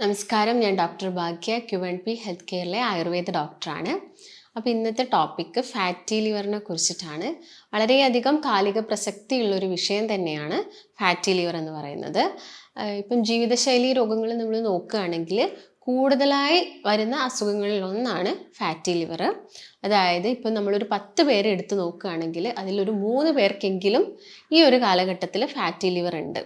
നമസ്കാരം, ഞാൻ ഡോക്ടർ ഭാഗ്യ, QNP health കെയറിലെ Ayurveda ഡോക്ടറാണ്. അപ്പോൾ ഇന്നത്തെ ടോപ്പിക്ക് ഫാറ്റി ലിവറിനെ കുറിച്ചിട്ടാണ്. വളരെയധികം കാലിക പ്രസക്തിയുള്ളൊരു വിഷയം തന്നെയാണ് ഫാറ്റി ലിവർ എന്ന് പറയുന്നത്. ഇപ്പം ജീവിതശൈലി രോഗങ്ങൾ നമ്മൾ നോക്കുകയാണെങ്കിൽ കൂടുതലായി വരുന്ന അസുഖങ്ങളിൽ ഒന്നാണ് ഫാറ്റി ലിവർ. അതായത് ഇപ്പം നമ്മളൊരു 10 പേരെ എടുത്ത് നോക്കുകയാണെങ്കിൽ അതിലൊരു 3 പേർക്കെങ്കിലും ഈ ഒരു കാലഘട്ടത്തിൽ ഫാറ്റി ലിവർ ഉണ്ട്.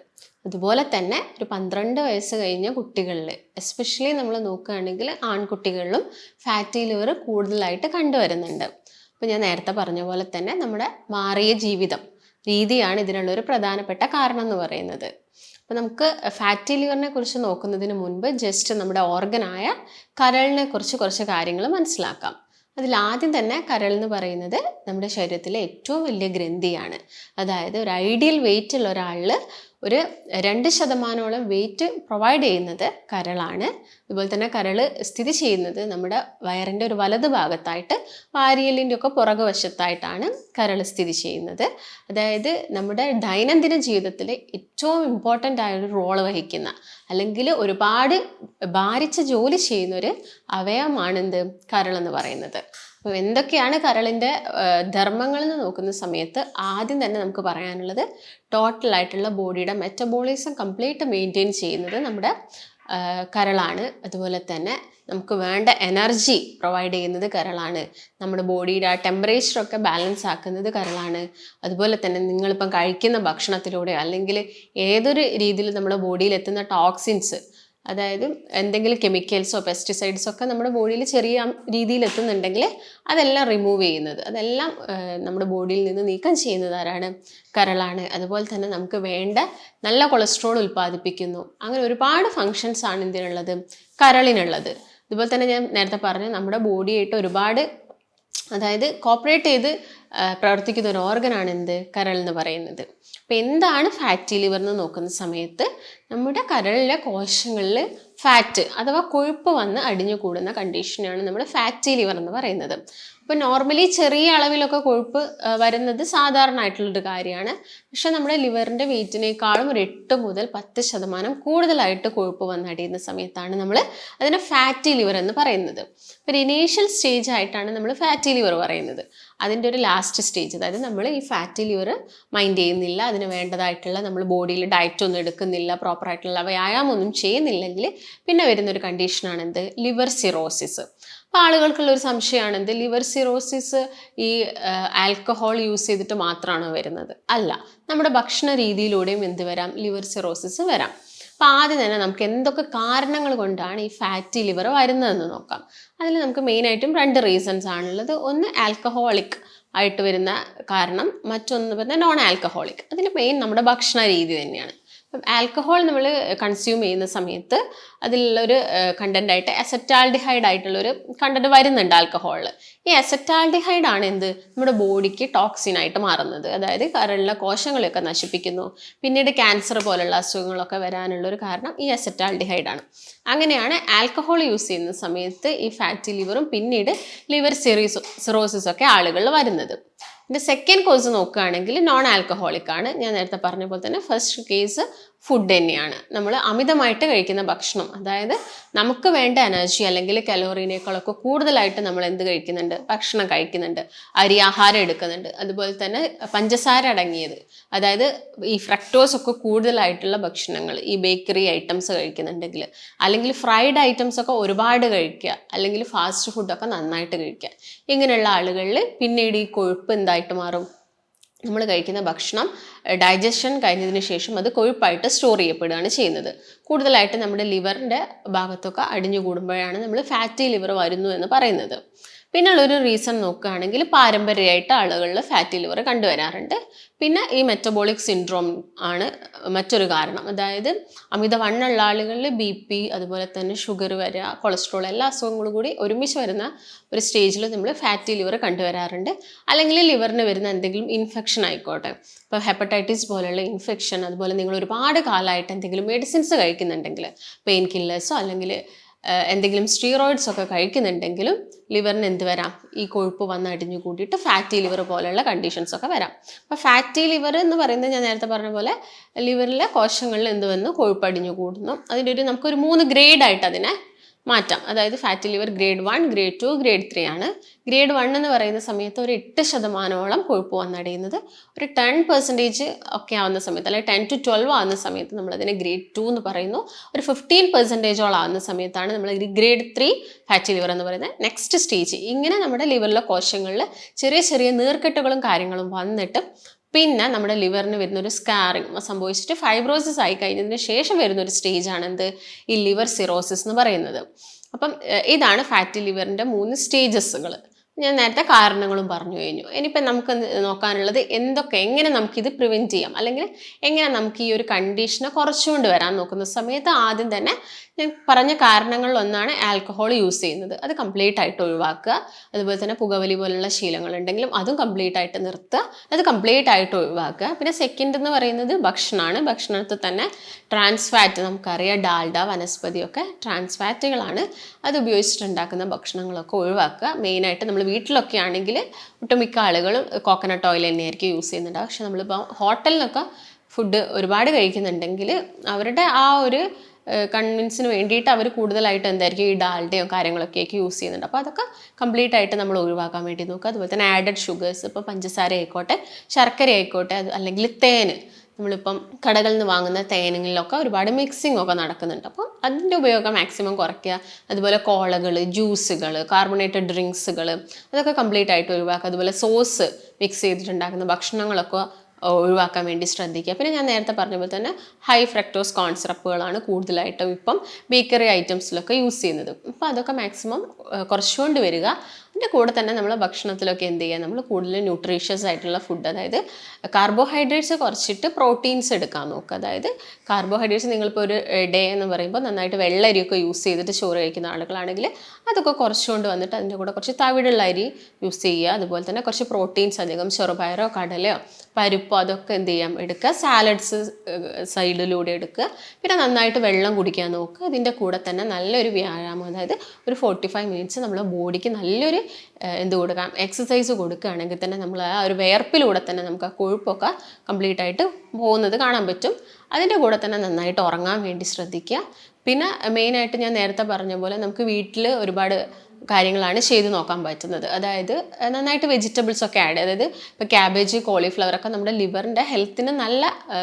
അതുപോലെ തന്നെ ഒരു 12 വയസ്സ് കഴിഞ്ഞ കുട്ടികളിൽ എസ്പെഷ്യലി നമ്മൾ നോക്കുകയാണെങ്കിൽ ആൺകുട്ടികളിലും ഫാറ്റി ലിവർ കൂടുതലായിട്ട് കണ്ടുവരുന്നുണ്ട്. അപ്പോൾ ഞാൻ നേരത്തെ പറഞ്ഞ പോലെ തന്നെ നമ്മുടെ മാറിയ ജീവിതം രീതിയാണ് ഇതിനുള്ളൊരു പ്രധാനപ്പെട്ട കാരണം എന്ന് പറയുന്നത്. അപ്പോൾ നമുക്ക് ഫാറ്റി ലിവറിനെ കുറിച്ച് നോക്കുന്നതിന് മുൻപ് ജസ്റ്റ് നമ്മുടെ ഓർഗനായ കരളിനെ കുറിച്ച് കുറച്ച് കാര്യങ്ങൾ മനസ്സിലാക്കാം. അതിലാദ്യം തന്നെ കരൾ എന്ന് പറയുന്നത് നമ്മുടെ ശരീരത്തിലെ ഏറ്റവും വലിയ ഗ്രന്ഥിയാണ്. അതായത് ഒരു ഐഡിയൽ വെയിറ്റ് ഉള്ള ഒരാളിൽ ഒരു 2% വെയിറ്റ് പ്രൊവൈഡ് ചെയ്യുന്നത് കരളാണ്. അതുപോലെ തന്നെ കരൾ സ്ഥിതി ചെയ്യുന്നത് നമ്മുടെ വയറിൻ്റെ ഒരു വലത് ഭാഗത്തായിട്ട് വാരിയലിൻ്റെ ഒക്കെ പുറകു വശത്തായിട്ടാണ് കരൾ സ്ഥിതി ചെയ്യുന്നത്. അതായത് നമ്മുടെ ദൈനംദിന ജീവിതത്തിൽ ഏറ്റവും ഇമ്പോർട്ടൻ്റ് ആയൊരു റോള് വഹിക്കുന്ന അല്ലെങ്കിൽ ഒരുപാട് ഭാരിച്ച ജോലി ചെയ്യുന്ന ഒരു അവയവമാണെന്ത് കരളെന്ന് പറയുന്നത്. അപ്പോൾ എന്തൊക്കെയാണ് കരളിൻ്റെ ധർമ്മങ്ങൾ എന്ന് നോക്കുന്ന സമയത്ത് ആദ്യം തന്നെ നമുക്ക് പറയാനുള്ളത് ടോട്ടലായിട്ടുള്ള ബോഡിയുടെ മെറ്റബോളിസം കംപ്ലീറ്റ് മെയിൻറ്റെയിൻ ചെയ്യുന്നത് നമ്മുടെ കരളാണ്. അതുപോലെ തന്നെ നമുക്ക് വേണ്ട എനർജി പ്രൊവൈഡ് ചെയ്യുന്നത് കരളാണ്. നമ്മുടെ ബോഡിയുടെ ആ ടെമ്പറേച്ചറൊക്കെ ബാലൻസ് ആക്കുന്നത് കരളാണ്. അതുപോലെ തന്നെ നിങ്ങളിപ്പം കഴിക്കുന്ന ഭക്ഷണത്തിലൂടെ അല്ലെങ്കിൽ ഏതൊരു രീതിയിൽ നമ്മുടെ ബോഡിയിൽ എത്തുന്ന ടോക്സിൻസ്, അതായത് എന്തെങ്കിലും കെമിക്കൽസോ പെസ്റ്റിസൈഡ്സോ ഒക്കെ നമ്മുടെ ബോഡിയിൽ ചെറിയ രീതിയിൽ എത്തുന്നുണ്ടെങ്കിൽ അതെല്ലാം റിമൂവ് ചെയ്യുന്നത്, അതെല്ലാം നമ്മുടെ ബോഡിയിൽ നിന്ന് നീക്കം ചെയ്യുന്നത് ആരാണ്? കരളാണ്. അതുപോലെ തന്നെ നമുക്ക് വേണ്ട നല്ല കൊളസ്ട്രോൾ ഉൽപ്പാദിപ്പിക്കുന്നു. അങ്ങനെ ഒരുപാട് ഫങ്ഷൻസ് ആണ് ഇതിനുള്ളത്, കരളിനുള്ളത്. അതുപോലെ തന്നെ ഞാൻ നേരത്തെ പറഞ്ഞു നമ്മുടെ ബോഡിയായിട്ട് ഒരുപാട് അതായത് കോപ്പറേറ്റ് ചെയ്ത് പ്രവർത്തിക്കുന്ന ഒരു ഓർഗനാണ് എന്ത്? കരൾ എന്ന് പറയുന്നത്. അപ്പോൾ എന്താണ് ഫാറ്റി ലിവർ എന്ന് നോക്കുന്ന സമയത്ത് നമ്മുടെ കരളിലെ കോശങ്ങളിൽ ഫാറ്റ് അഥവാ കൊഴുപ്പ് വന്ന് അടിഞ്ഞു കൂടുന്ന കണ്ടീഷനാണ് നമ്മൾ ഫാറ്റി ലിവർ എന്ന് പറയുന്നത്. അപ്പോൾ നോർമലി ചെറിയ അളവിലൊക്കെ കൊഴുപ്പ് വരുന്നത് സാധാരണ ആയിട്ടുള്ളൊരു കാര്യമാണ്. പക്ഷെ നമ്മുടെ ലിവറിൻ്റെ വെയിറ്റിനേക്കാളും ഒരു 8 മുതൽ 10% കൂടുതലായിട്ട് കൊഴുപ്പ് വന്നടിയുന്ന സമയത്താണ് നമ്മൾ അതിനെ ഫാറ്റി ലിവർ എന്ന് പറയുന്നത്. ഒരു ഇനീഷ്യൽ സ്റ്റേജ് ആയിട്ടാണ് നമ്മൾ ഫാറ്റി ലിവർ പറയുന്നത്. അതിൻ്റെ ഒരു ലാസ്റ്റ് സ്റ്റേജ്, അതായത് നമ്മൾ ഈ ഫാറ്റി ലിവർ മൈൻഡ് ചെയ്യുന്നില്ല, അതിന് വേണ്ടതായിട്ടുള്ള നമ്മൾ ബോഡിയിൽ ഡയറ്റ് ഒന്നും എടുക്കുന്നില്ല, പ്രോപ്പറായിട്ടുള്ള വ്യായാമം ഒന്നും ചെയ്യുന്നില്ലെങ്കിൽ പിന്നെ വരുന്നൊരു കണ്ടീഷനാണ് എന്ത്? Liver cirrhosis. അപ്പോൾ ആളുകൾക്കുള്ള ഒരു സംശയമാണ് എന്ത്? ലിവർ സിറോസിസ് ഈ ആൽക്കഹോൾ യൂസ് ചെയ്തിട്ട് മാത്രമാണോ വരുന്നത്? അല്ല, നമ്മുടെ ഭക്ഷണ രീതിയിലൂടെയും എന്ത് വരാം? ലിവർ സിറോസിസ് വരാം. അപ്പോൾ ആദ്യം തന്നെ നമുക്ക് എന്തൊക്കെ കാരണങ്ങൾ കൊണ്ടാണ് ഈ ഫാറ്റി ലിവർ വരുന്നതെന്ന് നോക്കാം. അതിൽ നമുക്ക് മെയിനായിട്ടും 2 റീസൺസ് ആണുള്ളത്. ഒന്ന് ആൽക്കഹോളിക് ആയിട്ട് വരുന്ന കാരണം, മറ്റൊന്ന് പറഞ്ഞാൽ നോൺ ആൽക്കഹോളിക്. അതിൽ മെയിൻ നമ്മുടെ ഭക്ഷണ രീതി തന്നെയാണ്. അപ്പം ആൽക്കഹോൾ നമ്മൾ കൺസ്യൂം ചെയ്യുന്ന സമയത്ത് അതിലുള്ളൊരു കണ്ടൻ്റായിട്ട് അസറ്റാൽഡിഹൈഡ് ആയിട്ടുള്ളൊരു കണ്ടന്റ് വരുന്നുണ്ട് ആൽക്കഹോളിൽ. ഈ അസറ്റാൽഡിഹൈഡ് ആണ് എന്ത്? നമ്മുടെ ബോഡിക്ക് ടോക്സിനായിട്ട് മാറുന്നത്. അതായത് കരളിലെ കോശങ്ങളെയൊക്കെ നശിപ്പിക്കുന്നു. പിന്നീട് ക്യാൻസർ പോലുള്ള അസുഖങ്ങളൊക്കെ വരാനുള്ളൊരു കാരണം ഈ അസറ്റാൽഡിഹൈഡ് ആണ്. അങ്ങനെയാണ് ആൽക്കഹോൾ യൂസ് ചെയ്യുന്ന സമയത്ത് ഈ ഫാറ്റി ലിവറും പിന്നീട് ലിവർ സിറോസിസ് ഒക്കെ ആളുകളിൽ വരുന്നത്. പിന്നെ സെക്കൻഡ് കോസ് നോക്കുകയാണെങ്കിൽ നോൺ ആൽക്കഹോളിക് ആണ്. ഞാൻ നേരത്തെ പറഞ്ഞ പോലെ തന്നെ ഫസ്റ്റ് കേസ് ഫുഡ് തന്നെയാണ്. നമ്മൾ അമിതമായിട്ട് കഴിക്കുന്ന ഭക്ഷണം, അതായത് നമുക്ക് വേണ്ട എനർജി അല്ലെങ്കിൽ കലോറീനേക്കാളൊക്കെ കൂടുതലായിട്ട് നമ്മൾ എന്ത് കഴിക്കുന്നുണ്ട്? ഭക്ഷണം കഴിക്കുന്നുണ്ട്, അരി ആഹാരം എടുക്കുന്നുണ്ട്. അതുപോലെ തന്നെ പഞ്ചസാര അടങ്ങിയത്, അതായത് ഈ ഫ്രക്ടോസ് ഒക്കെ കൂടുതലായിട്ടുള്ള ഭക്ഷണങ്ങൾ, ഈ ബേക്കറി ഐറ്റംസ് കഴിക്കുന്നുണ്ടെങ്കിൽ, അല്ലെങ്കിൽ ഫ്രൈഡ് ഐറ്റംസ് ഒക്കെ ഒരുപാട് കഴിക്കുക, അല്ലെങ്കിൽ ഫാസ്റ്റ് ഫുഡൊക്കെ നന്നായിട്ട് കഴിക്കുക. ഇങ്ങനെയുള്ള ആളുകളിൽ പിന്നീട് ഈ കൊഴുപ്പ് എന്തായിട്ട് മാറും? നമ്മൾ കഴിക്കുന്ന ഭക്ഷണം ഡൈജഷൻ കഴിഞ്ഞതിന് ശേഷം അത് കൊഴുപ്പായിട്ട് സ്റ്റോർ ചെയ്യപ്പെടുകയാണ് ചെയ്യുന്നത്. കൂടുതലായിട്ട് നമ്മുടെ ലിവറിൻ്റെ ഭാഗത്തൊക്കെ അടിഞ്ഞുകൂടുമ്പോഴാണ് നമ്മൾ ഫാറ്റി ലിവർ വരുന്നു എന്ന് പറയുന്നത്. പിന്നുള്ളൊരു റീസൺ നോക്കുകയാണെങ്കിൽ പാരമ്പര്യമായിട്ട് ആളുകളിൽ ഫാറ്റി ലിവർ കണ്ടുവരാറുണ്ട്. പിന്നെ ഈ മെറ്റബോളിക് സിൻഡ്രോം ആണ് മറ്റൊരു കാരണം. അതായത് അമിതവണ്ണമുള്ള ആളുകളിൽ BP, അതുപോലെ തന്നെ ഷുഗർ വരിക, കൊളസ്ട്രോൾ, എല്ലാ അസുഖങ്ങളും കൂടി ഒരുമിച്ച് വരുന്ന ഒരു സ്റ്റേജിൽ നമ്മൾ ഫാറ്റി ലിവർ കണ്ടുവരാറുണ്ട്. അല്ലെങ്കിൽ ലിവറിന് വരുന്ന എന്തെങ്കിലും ഇൻഫെക്ഷൻ ആയിക്കോട്ടെ, ഇപ്പോൾ ഹെപ്പറ്റൈറ്റിസ് പോലുള്ള ഇൻഫെക്ഷൻ, അതുപോലെ നിങ്ങൾ ഒരുപാട് കാലമായിട്ട് എന്തെങ്കിലും മെഡിസിൻസ് കഴിക്കുന്നുണ്ടെങ്കിൽ, പെയിൻ കില്ലേഴ്സോ അല്ലെങ്കിൽ എന്തെങ്കിലും സ്റ്റീറോയിഡ്സ് ഒക്കെ കഴിക്കുന്നുണ്ടെങ്കിലും ലിവറിന് എന്ത് വരാം, ഈ കൊഴുപ്പ് വന്ന് അടിഞ്ഞു കൂടിയിട്ട് ഫാറ്റി ലിവർ പോലെയുള്ള കണ്ടീഷൻസ് ഒക്കെ വരാം. അപ്പോൾ ഫാറ്റി ലിവർ എന്ന് പറയുന്നത് ഞാൻ നേരത്തെ പറഞ്ഞ പോലെ ലിവറിലെ കോശങ്ങളിൽ എന്ത് വന്നു, കൊഴുപ്പ് അടിഞ്ഞു കൂടുന്നു. അതിൻ്റെ നമുക്കൊരു 3 ഗ്രേഡായിട്ട് അതിനെ മാറ്റാം. അതായത് fatty liver grade 1, grade 2, grade 3 ആണ്. ഗ്രേഡ് 1 എന്ന് പറയുന്ന സമയത്ത് ഒരു 8% കൊഴുപ്പ് വന്നടിയുന്നത്. ഒരു 10% ഒക്കെ ആവുന്ന സമയത്ത്, അല്ലെങ്കിൽ 10 to 12 ആവുന്ന സമയത്ത് നമ്മളതിനെ ഗ്രേഡ് 2 എന്ന് പറയുന്നു. ഒരു 15% ആവുന്ന സമയത്താണ് നമ്മൾ ഗ്രേഡ് 3 ഫാറ്റി ലിവർ എന്ന് പറയുന്നത് നെക്സ്റ്റ് സ്റ്റേജ്. ഇങ്ങനെ നമ്മുടെ ലിവറിലെ കോശങ്ങളിൽ ചെറിയ ചെറിയ നീർക്കെട്ടുകളും കാര്യങ്ങളും വന്നിട്ട് പിന്നെ നമ്മുടെ ലിവറിന് വരുന്നൊരു സ്കാറിങ് സംഭവിച്ചിട്ട് ഫൈബ്രോസിസ് ആയി കഴിഞ്ഞതിന് ശേഷം വരുന്നൊരു സ്റ്റേജാണ് എന്ത്, ഈ ലിവർ സിറോസിസ് എന്ന് പറയുന്നത്. അപ്പം ഇതാണ് ഫാറ്റി ലിവറിൻ്റെ 3 സ്റ്റേജസുകൾ. ഞാൻ നേരത്തെ കാരണങ്ങളും പറഞ്ഞു കഴിഞ്ഞു. ഇനിയിപ്പോൾ നമുക്ക് നോക്കാനുള്ളത് എങ്ങനെ നമുക്കിത് പ്രിവെൻറ്റ് ചെയ്യാം, അല്ലെങ്കിൽ എങ്ങനെ നമുക്ക് ഈ ഒരു കണ്ടീഷനെ കുറച്ചുകൊണ്ട് വരാൻ നോക്കുന്ന സമയത്ത് ആദ്യം തന്നെ ഞാൻ പറഞ്ഞ കാരണങ്ങളിലൊന്നാണ് ആൽക്കഹോൾ യൂസ് ചെയ്യുന്നത്. അത് കംപ്ലീറ്റ് ആയിട്ട് ഒഴിവാക്കുക. അതുപോലെ തന്നെ പുകവലി പോലുള്ള ശീലങ്ങളുണ്ടെങ്കിലും അതും കംപ്ലീറ്റ് ആയിട്ട് നിർത്തുക, അത് കംപ്ലീറ്റ് ആയിട്ട് ഒഴിവാക്കുക. പിന്നെ സെക്കൻഡ് എന്ന് പറയുന്നത് ഭക്ഷണമാണ്. ഭക്ഷണത്തിൽ തന്നെ ട്രാൻസ് ഫാറ്റ്, നമുക്കറിയാം ഡാൽഡ, വനസ്പതിയൊക്കെ ട്രാൻസ് ഫാറ്റുകളാണ്. അത് ഉപയോഗിച്ചിട്ടുണ്ടാക്കുന്ന ഭക്ഷണങ്ങളൊക്കെ ഒഴിവാക്കുക. മെയിനായിട്ട് നമ്മൾ വീട്ടിലൊക്കെ ആണെങ്കിൽ ഒട്ടുമിക്ക ആളുകളും കോക്കനട്ട് ഓയിൽ തന്നെയായിരിക്കും യൂസ് ചെയ്യുന്നുണ്ട്. പക്ഷെ നമ്മളിപ്പോൾ ഹോട്ടലിലൊക്കെ ഫുഡ് ഒരുപാട് കഴിക്കുന്നുണ്ടെങ്കിൽ അവരുടെ ആ ഒരു കൺവിൻസിന് വേണ്ടിയിട്ട് അവർ കൂടുതലായിട്ട് എന്തായിരിക്കും ഈ ഡാൽഡയോ കാര്യങ്ങളൊക്കെ യൂസ് ചെയ്യുന്നുണ്ട്. അപ്പോൾ അതൊക്കെ കംപ്ലീറ്റ് ആയിട്ട് നമ്മൾ ഒഴിവാക്കാൻ വേണ്ടി നോക്കുക. അതുപോലെ തന്നെ ആഡഡ് ഷുഗേഴ്സ്, ഇപ്പോൾ പഞ്ചസാര ആയിക്കോട്ടെ, ശർക്കര ആയിക്കോട്ടെ, അല്ലെങ്കിൽ തേന്, നമ്മളിപ്പം കടകളിൽ നിന്ന് വാങ്ങുന്ന തേനുകളിലൊക്കെ ഒരുപാട് മിക്സിംഗ് ഒക്കെ നടക്കുന്നുണ്ട്. അപ്പം അതിൻ്റെ ഉപയോഗം മാക്സിമം കുറയ്ക്കുക. അതുപോലെ കോളകൾ, ജ്യൂസുകൾ, കാർബണേറ്റഡ് ഡ്രിങ്ക്സുകൾ, അതൊക്കെ കംപ്ലീറ്റ് ആയിട്ട് ഒഴിവാക്കുക. അതുപോലെ സോസ് മിക്സ് ചെയ്തിട്ടുണ്ടാക്കുന്ന ഭക്ഷണങ്ങളൊക്കെ ഒഴിവാക്കാൻ വേണ്ടി ശ്രദ്ധിക്കുക. പിന്നെ ഞാൻ നേരത്തെ പറഞ്ഞ പോലെ തന്നെ ഹൈ ഫ്രക്ടോസ് കോൺ സിറപ്പുകളാണ് കൂടുതലായിട്ടും ഇപ്പം ബേക്കറി ഐറ്റംസിലൊക്കെ യൂസ് ചെയ്യുന്നത്. അപ്പോൾ അതൊക്കെ മാക്സിമം കുറച്ചുകൊണ്ട് വരിക. അതിൻ്റെ കൂടെ തന്നെ നമ്മൾ ഭക്ഷണത്തിലൊക്കെ എന്ത് ചെയ്യുക, നമ്മൾ കൂടുതൽ ന്യൂട്രീഷ്യസ് ആയിട്ടുള്ള ഫുഡ്, അതായത് കാർബോഹൈഡ്രേറ്റ്സ് കുറച്ചിട്ട് പ്രോട്ടീൻസ് എടുക്കാൻ നോക്കുക. അതായത് കാർബോഹൈഡ്രേറ്റ്സ് നിങ്ങളിപ്പോൾ ഒരു ഡേ എന്ന് പറയുമ്പോൾ നന്നായിട്ട് വെള്ളരിയൊക്കെ യൂസ് ചെയ്തിട്ട് ചോറ് കഴിക്കുന്ന ആളുകളാണെങ്കിൽ അതൊക്കെ കുറച്ചുകൊണ്ട് വന്നിട്ട് അതിൻ്റെ കൂടെ കുറച്ച് തവിടുള്ള അരി യൂസ് ചെയ്യുക. അതുപോലെ തന്നെ കുറച്ച് പ്രോട്ടീൻസ് അധികം ചെറുപയറോ കടലയോ പരിപ്പോ അതൊക്കെ എന്ത് ചെയ്യാം, എടുക്കുക. സാലഡ്സ് സൈഡിലൂടെ എടുക്കുക. പിന്നെ നന്നായിട്ട് വെള്ളം കുടിക്കാൻ നോക്കുക. ഇതിൻ്റെ കൂടെ തന്നെ നല്ലൊരു വ്യായാമം, അതായത് ഒരു 45 മിനിറ്റ്സ് നമ്മുടെ ബോഡിക്ക് നല്ലൊരു എന്ത് കൊടുക്കാം, എക്സസൈസ് കൊടുക്കുകയാണെങ്കിൽ തന്നെ നമ്മൾ ആ ഒരു വിയർപ്പിലൂടെ തന്നെ നമുക്ക് ആ കൊഴുപ്പൊക്കെ കംപ്ലീറ്റ് ആയിട്ട് പോകുന്നത് കാണാൻ പറ്റും. അതിൻ്റെ കൂടെ തന്നെ നന്നായിട്ട് ഉറങ്ങാൻ വേണ്ടി ശ്രദ്ധിക്കുക. പിന്നെ മെയിനായിട്ട് ഞാൻ നേരത്തെ പറഞ്ഞ പോലെ നമുക്ക് വീട്ടിൽ ഒരുപാട് കാര്യങ്ങളാണ് ചെയ്ത് നോക്കാൻ പറ്റുന്നത്. അതായത് നന്നായിട്ട് വെജിറ്റബിൾസ് ഒക്കെ ആഡ്, അതായത് ഇപ്പോൾ ക്യാബേജ്, കോളിഫ്ലവർ ഒക്കെ നമ്മുടെ ലിവറിൻ്റെ ഹെൽത്തിന് നല്ല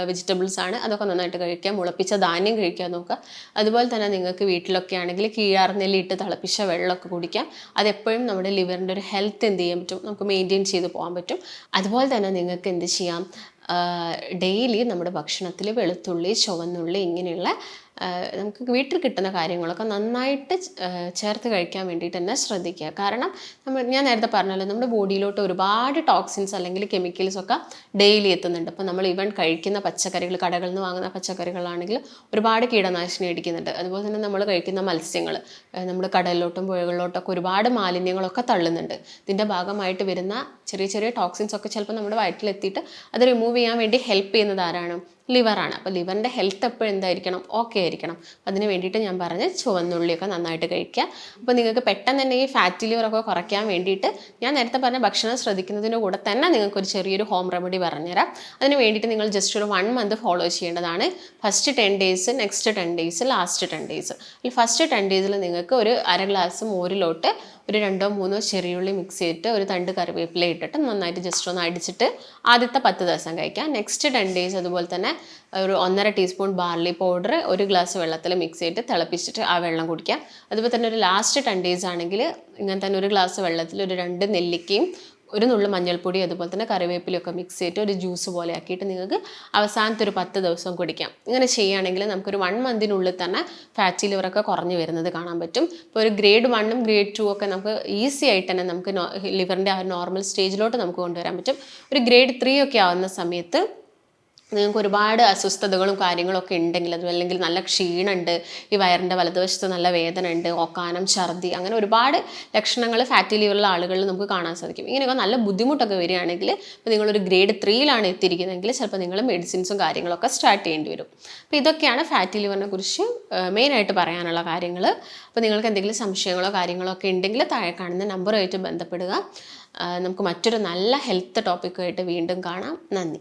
വെജിറ്റബിൾസ് ആണ്. അതൊക്കെ നന്നായിട്ട് കഴിക്കുക. മുളപ്പിച്ച ധാന്യം കഴിക്കാൻ നോക്കുക. അതുപോലെ തന്നെ നിങ്ങൾക്ക് വീട്ടിലൊക്കെ ആണെങ്കിൽ കീഴാർനെല്ലി ഇട്ട് തിളപ്പിച്ച വെള്ളമൊക്കെ കുടിക്കാം. അതെപ്പോഴും നമ്മുടെ ലിവറിൻ്റെ ഒരു ഹെൽത്ത് എന്ത് ചെയ്യാൻ പറ്റും, നമുക്ക് മെയിൻറ്റെയിൻ ചെയ്ത് പോകാൻ പറ്റും. അതുപോലെ തന്നെ നിങ്ങൾക്ക് എന്ത് ചെയ്യാം, ഡെയിലി നമ്മുടെ ഭക്ഷണത്തിൽ വെളുത്തുള്ളി, ചുവന്നുള്ളി, ഇങ്ങനെയുള്ള നമുക്ക് വീട്ടിൽ കിട്ടുന്ന കാര്യങ്ങളൊക്കെ നന്നായിട്ട് ചേർത്ത് കഴിക്കാൻ വേണ്ടിയിട്ട് തന്നെ ശ്രദ്ധിക്കുക. കാരണം ഞാൻ നേരത്തെ പറഞ്ഞല്ലോ, നമ്മുടെ ബോഡിയിലോട്ട് ഒരുപാട് ടോക്സിൻസ് അല്ലെങ്കിൽ കെമിക്കൽസൊക്കെ ഡെയിലി എത്തുന്നുണ്ട്. അപ്പോൾ നമ്മൾ ഈവൻ കഴിക്കുന്ന പച്ചക്കറികൾ, കടകളിൽ നിന്ന് വാങ്ങുന്ന പച്ചക്കറികളാണെങ്കിൽ ഒരുപാട് കീടനാശിനി അടിക്കുന്നുണ്ട്. അതുപോലെ തന്നെ നമ്മൾ കഴിക്കുന്ന മത്സ്യങ്ങൾ നമ്മുടെ കടലിലോട്ടും പുഴകളിലോട്ടൊക്കെ ഒരുപാട് മാലിന്യങ്ങളൊക്കെ തള്ളുന്നുണ്ട്. ഇതിൻ്റെ ഭാഗമായിട്ട് വരുന്ന ചെറിയ ചെറിയ ടോക്സിൻസ് ഒക്കെ ചിലപ്പോൾ നമ്മുടെ വയറ്റിലെത്തിയിട്ട് അത് റിമൂവ് ചെയ്യാൻ വേണ്ടി ഹെൽപ്പ് ചെയ്യുന്നത് ആരാണ്, ലിവറാണ്. അപ്പോൾ ലിവറിൻ്റെ ഹെൽത്ത് എപ്പോഴും എന്തായിരിക്കണം, ഓക്കെ ആയിരിക്കണം. അതിന് വേണ്ടിയിട്ട് ഞാൻ പറഞ്ഞ് ചുവന്നുള്ളിയൊക്കെ നന്നായിട്ട് കഴിക്കുക. അപ്പോൾ നിങ്ങൾക്ക് പെട്ടെന്ന് തന്നെ ഈ ഫാറ്റി ലിവറൊക്കെ കുറയ്ക്കാൻ വേണ്ടിയിട്ട് ഞാൻ നേരത്തെ പറഞ്ഞ ഭക്ഷണം ശ്രദ്ധിക്കുന്നതിൻ്റെ കൂടെ തന്നെ നിങ്ങൾക്കൊരു ചെറിയൊരു ഹോം റെമഡി പറഞ്ഞുതരാം. അതിന് വേണ്ടിയിട്ട് നിങ്ങൾ ജസ്റ്റ് ഒരു 1 മന്ത് ഫോളോ ചെയ്യേണ്ടതാണ്. First 10 days, next 10 days, last 10 days. ഈ ഫസ്റ്റ് 10 ഡേയ്സിൽ നിങ്ങൾക്ക് ഒരു അര ഗ്ലാസ് മോരിലോട്ട് ഒരു 2-3 ചെറിയുള്ളി മിക്സ് ചെയ്തിട്ട് ഒരു തണ്ട് കറിവേപ്പില ഇട്ടിട്ട് നന്നായിട്ട് ജസ്റ്റ് ഒന്ന് അടിച്ചിട്ട് ആദ്യത്തെ 10 ദിവസം കഴിക്കാം. നെക്സ്റ്റ് 10 ഡേയ്സ് അതുപോലെ തന്നെ ഒരു 1.5 ടീസ്പൂൺ ബാർലി പൗഡർ ഒരു ഗ്ലാസ് വെള്ളത്തിൽ മിക്സ് ചെയ്തിട്ട് തിളപ്പിച്ചിട്ട് ആ വെള്ളം കുടിക്കാം. അതുപോലെ തന്നെ ഒരു ലാസ്റ്റ് 10 ഡേയ്സ് ആണെങ്കിൽ ഇങ്ങനെ തന്നെ ഒരു ഗ്ലാസ് വെള്ളത്തിൽ ഒരു 2 നെല്ലിക്കയും ഒരു നുള്ളു മഞ്ഞൾപ്പൊടി അതുപോലെ തന്നെ കറിവേപ്പിലൊക്കെ മിക്സ് ചെയ്തിട്ട് ഒരു ജ്യൂസ് പോലെ ആക്കിയിട്ട് നിങ്ങൾക്ക് അവസാനത്തെ ഒരു 10 ദിവസം കുടിക്കാം. ഇങ്ങനെ ചെയ്യുകയാണെങ്കിൽ നമുക്കൊരു 1 മന്തിനുള്ളിൽ തന്നെ ഫാറ്റി ലിവറൊക്കെ കുറഞ്ഞു വരുന്നത് കാണാൻ പറ്റും. ഇപ്പോൾ ഒരു ഗ്രേഡ് 1ഉം ഗ്രേഡ് 2 ഒക്കെ നമുക്ക് ഈസി ആയിട്ട് തന്നെ നമുക്ക് ലിവറിൻ്റെ ആ നോർമൽ സ്റ്റേജിലോട്ട് നമുക്ക് കൊണ്ടുവരാൻ പറ്റും. ഒരു ഗ്രേഡ് 3 ഒക്കെ ആവുന്ന സമയത്ത് നിങ്ങൾക്ക് ഒരുപാട് അസ്വസ്ഥതകളും കാര്യങ്ങളൊക്കെ ഉണ്ടെങ്കിൽ, അതും അല്ലെങ്കിൽ നല്ല ക്ഷീണമുണ്ട്, ഈ വയറിൻ്റെ വലതുവശത്ത് നല്ല വേദന ഉണ്ട്, ഓക്കാനം, ഛർദി, അങ്ങനെ ഒരുപാട് ലക്ഷണങ്ങൾ ഫാറ്റി ലിവറുള്ള ആളുകളിൽ നമുക്ക് കാണാൻ സാധിക്കും. ഇങ്ങനെയൊക്കെ നല്ല ബുദ്ധിമുട്ടൊക്കെ വരികയാണെങ്കിൽ, ഇപ്പോൾ നിങ്ങളൊരു ഗ്രേഡ് 3യിലാണ് എത്തിയിരിക്കുന്നതെങ്കിൽ ചിലപ്പോൾ നിങ്ങൾ മെഡിസിൻസും കാര്യങ്ങളൊക്കെ സ്റ്റാർട്ട് ചെയ്യേണ്ടി വരും. അപ്പോൾ ഇതൊക്കെയാണ് ഫാറ്റി ലിവറിനെ കുറിച്ച് മെയിനായിട്ട് പറയാനുള്ള കാര്യങ്ങൾ. അപ്പോൾ നിങ്ങൾക്ക് എന്തെങ്കിലും സംശയങ്ങളോ കാര്യങ്ങളോ ഒക്കെ ഉണ്ടെങ്കിൽ താഴെ കാണുന്ന നമ്പറുമായിട്ട് ബന്ധപ്പെടുക. നമുക്ക് മറ്റൊരു നല്ല ഹെൽത്ത് ടോപ്പിക്കുമായിട്ട് വീണ്ടും കാണാം. നന്ദി.